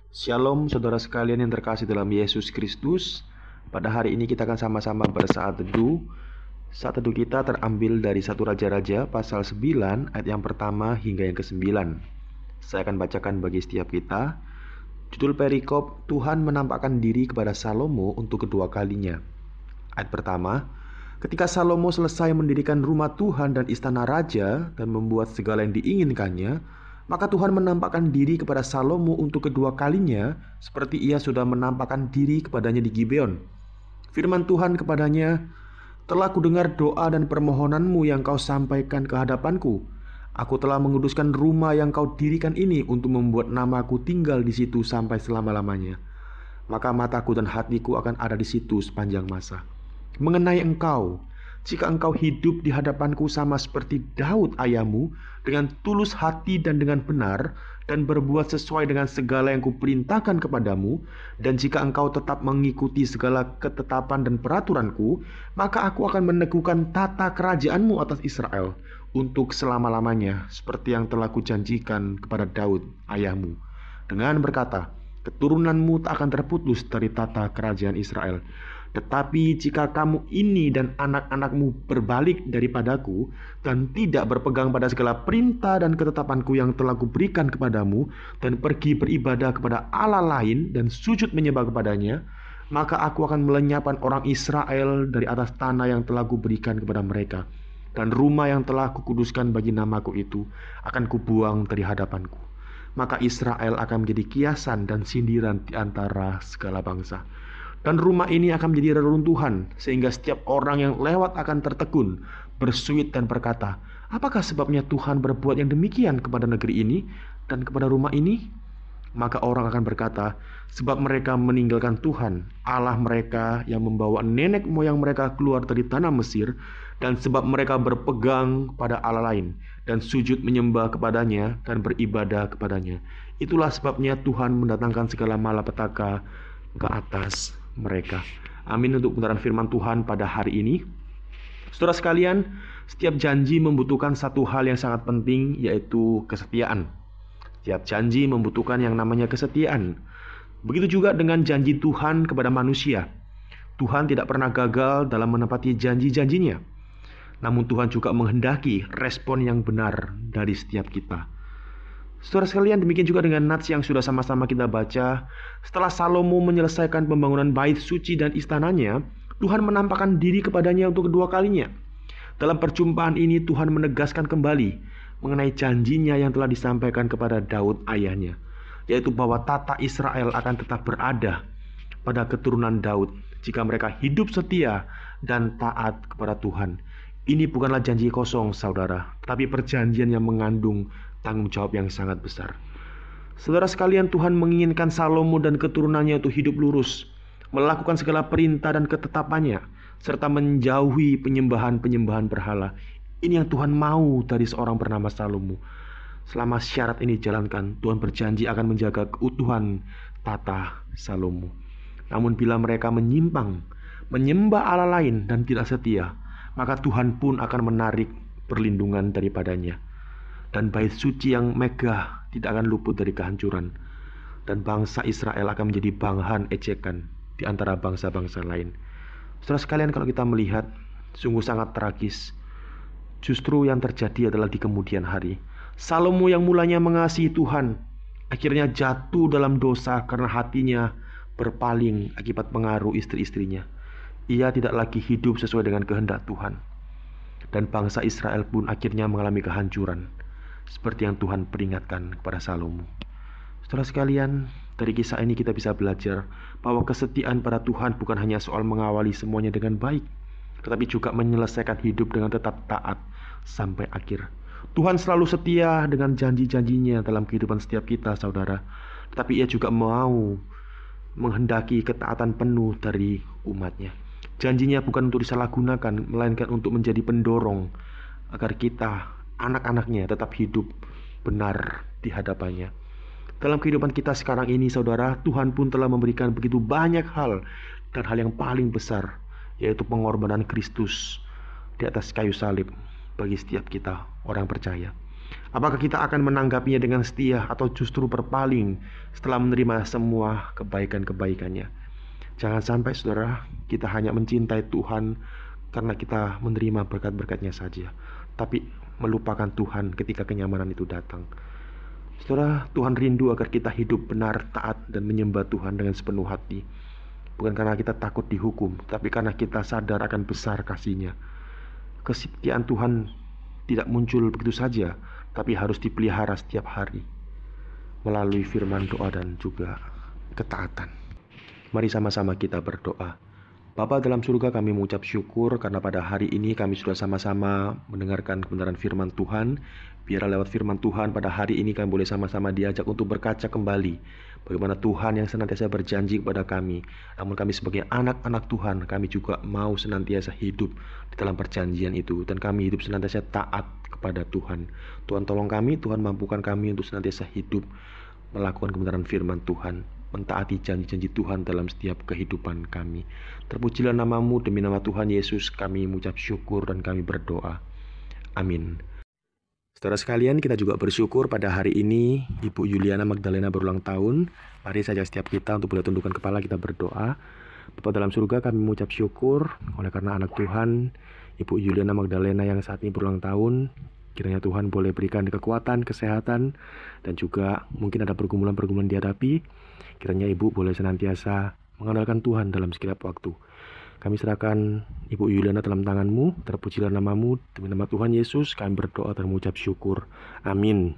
Shalom saudara sekalian yang terkasih dalam Yesus Kristus. Pada hari ini kita akan sama-sama bersaat teduh. Saat teduh kita terambil dari 1 Raja-Raja pasal 9 ayat yang pertama hingga yang ke-9. Saya akan bacakan bagi setiap kita. Judul perikop, Tuhan menampakkan diri kepada Salomo untuk kedua kalinya. Ayat pertama, ketika Salomo selesai mendirikan rumah Tuhan dan istana raja dan membuat segala yang diinginkannya, maka Tuhan menampakkan diri kepada Salomo untuk kedua kalinya seperti ia sudah menampakkan diri kepadanya di Gibeon. Firman Tuhan kepadanya, "Telah kudengar doa dan permohonanmu yang kau sampaikan ke hadapanku. Aku telah menguduskan rumah yang kau dirikan ini untuk membuat namaku tinggal di situ sampai selama-lamanya. Maka mataku dan hatiku akan ada di situ sepanjang masa. Mengenai engkau, jika engkau hidup di hadapanku sama seperti Daud ayahmu, dengan tulus hati dan dengan benar, dan berbuat sesuai dengan segala yang kuperintahkan kepadamu, dan jika engkau tetap mengikuti segala ketetapan dan peraturanku, maka aku akan meneguhkan tata kerajaanmu atas Israel untuk selama-lamanya, seperti yang telah kujanjikan kepada Daud ayahmu, dengan berkata, keturunanmu tak akan terputus dari tata kerajaan Israel. Tetapi jika kamu ini dan anak-anakmu berbalik daripadaku dan tidak berpegang pada segala perintah dan ketetapanku yang telah kuberikan kepadamu, dan pergi beribadah kepada Allah lain dan sujud menyembah kepadanya, maka aku akan melenyapkan orang Israel dari atas tanah yang telah kuberikan kepada mereka, dan rumah yang telah kukuduskan bagi namaku itu akan kubuang dari hadapanku. Maka Israel akan menjadi kiasan dan sindiran di antara segala bangsa. Dan rumah ini akan menjadi reruntuhan, sehingga setiap orang yang lewat akan tertegun, bersuit dan berkata, apakah sebabnya Tuhan berbuat yang demikian kepada negeri ini dan kepada rumah ini? Maka orang akan berkata, sebab mereka meninggalkan Tuhan, Allah mereka yang membawa nenek moyang mereka keluar dari tanah Mesir, dan sebab mereka berpegang pada Allah lain, dan sujud menyembah kepadanya, dan beribadah kepadanya. Itulah sebabnya Tuhan mendatangkan segala malapetaka ke atas mereka. Amin untuk kebenaran firman Tuhan pada hari ini. Saudara sekalian, setiap janji membutuhkan satu hal yang sangat penting, yaitu kesetiaan. Setiap janji membutuhkan yang namanya kesetiaan. Begitu juga dengan janji Tuhan kepada manusia. Tuhan tidak pernah gagal dalam menepati janji-janjinya. Namun Tuhan juga menghendaki respon yang benar dari setiap kita. Saudara sekalian, demikian juga dengan nats yang sudah sama-sama kita baca. Setelah Salomo menyelesaikan pembangunan bait suci dan istananya, Tuhan menampakkan diri kepadanya untuk kedua kalinya. Dalam perjumpaan ini Tuhan menegaskan kembali mengenai janjinya yang telah disampaikan kepada Daud ayahnya, yaitu bahwa tata Israel akan tetap berada pada keturunan Daud jika mereka hidup setia dan taat kepada Tuhan. Ini bukanlah janji kosong, saudara, tapi perjanjian yang mengandung tanggung jawab yang sangat besar. Saudara sekalian, Tuhan menginginkan Salomo dan keturunannya itu hidup lurus, melakukan segala perintah dan ketetapannya, serta menjauhi penyembahan-penyembahan berhala. Ini yang Tuhan mau dari seorang bernama Salomo. Selama syarat ini dijalankan, Tuhan berjanji akan menjaga keutuhan tata Salomo. Namun bila mereka menyimpang, menyembah Allah lain dan tidak setia, maka Tuhan pun akan menarik perlindungan daripadanya. Dan bait suci yang megah tidak akan luput dari kehancuran. Dan bangsa Israel akan menjadi bahan ejekan di antara bangsa-bangsa lain. Saudara sekalian, kalau kita melihat, sungguh sangat tragis. Justru yang terjadi adalah di kemudian hari. Salomo yang mulanya mengasihi Tuhan, akhirnya jatuh dalam dosa karena hatinya berpaling akibat pengaruh istri-istrinya. Ia tidak lagi hidup sesuai dengan kehendak Tuhan. Dan bangsa Israel pun akhirnya mengalami kehancuran, seperti yang Tuhan peringatkan kepada Salomo. Saudara sekalian, dari kisah ini kita bisa belajar bahwa kesetiaan pada Tuhan bukan hanya soal mengawali semuanya dengan baik, tetapi juga menyelesaikan hidup dengan tetap taat sampai akhir. Tuhan selalu setia dengan janji-janjinya dalam kehidupan setiap kita, saudara. Tetapi ia juga mau menghendaki ketaatan penuh dari umatnya. Janjinya bukan untuk disalahgunakan, melainkan untuk menjadi pendorong agar kita, anak-anaknya, tetap hidup benar di hadapannya. Dalam kehidupan kita sekarang ini, saudara, Tuhan pun telah memberikan begitu banyak hal, dan hal yang paling besar yaitu pengorbanan Kristus di atas kayu salib bagi setiap kita orang percaya. Apakah kita akan menanggapinya dengan setia atau justru berpaling setelah menerima semua kebaikan-kebaikannya? Jangan sampai saudara, kita hanya mencintai Tuhan karena kita menerima berkat-berkatnya saja, tapi melupakan Tuhan ketika kenyamanan itu datang. Saudara, Tuhan rindu agar kita hidup benar, taat, dan menyembah Tuhan dengan sepenuh hati. Bukan karena kita takut dihukum, tapi karena kita sadar akan besar kasih-Nya. Kesetiaan Tuhan tidak muncul begitu saja, tapi harus dipelihara setiap hari melalui firman doa dan juga ketaatan. Mari sama-sama kita berdoa. Bapa dalam surga, kami mengucap syukur karena pada hari ini kami sudah sama-sama mendengarkan kebenaran firman Tuhan. Biarlah lewat firman Tuhan pada hari ini kami boleh sama-sama diajak untuk berkaca kembali bagaimana Tuhan yang senantiasa berjanji kepada kami. Namun kami sebagai anak-anak Tuhan, kami juga mau senantiasa hidup di dalam perjanjian itu, dan kami hidup senantiasa taat kepada Tuhan. Tuhan tolong kami, Tuhan mampukan kami untuk senantiasa hidup melakukan kebenaran firman Tuhan, mentaati janji-janji Tuhan dalam setiap kehidupan kami. Terpujilah nama-Mu, demi nama Tuhan Yesus kami mengucap syukur dan kami berdoa. Amin. Saudara sekalian, kita juga bersyukur pada hari ini Ibu Yuliana Magdalena berulang tahun. Mari saja setiap kita untuk boleh tundukkan kepala, kita berdoa. Bapa dalam surga, kami mengucap syukur oleh karena anak Tuhan Ibu Yuliana Magdalena yang saat ini berulang tahun. Kiranya Tuhan boleh berikan kekuatan, kesehatan, dan juga mungkin ada pergumulan-pergumulan dihadapi. Kiranya Ibu boleh senantiasa mengandalkan Tuhan dalam setiap waktu. Kami serahkan Ibu Yuliana dalam tangan-Mu. Terpujilah nama-Mu, demi nama Tuhan Yesus kami berdoa dan mengucap syukur. Amin.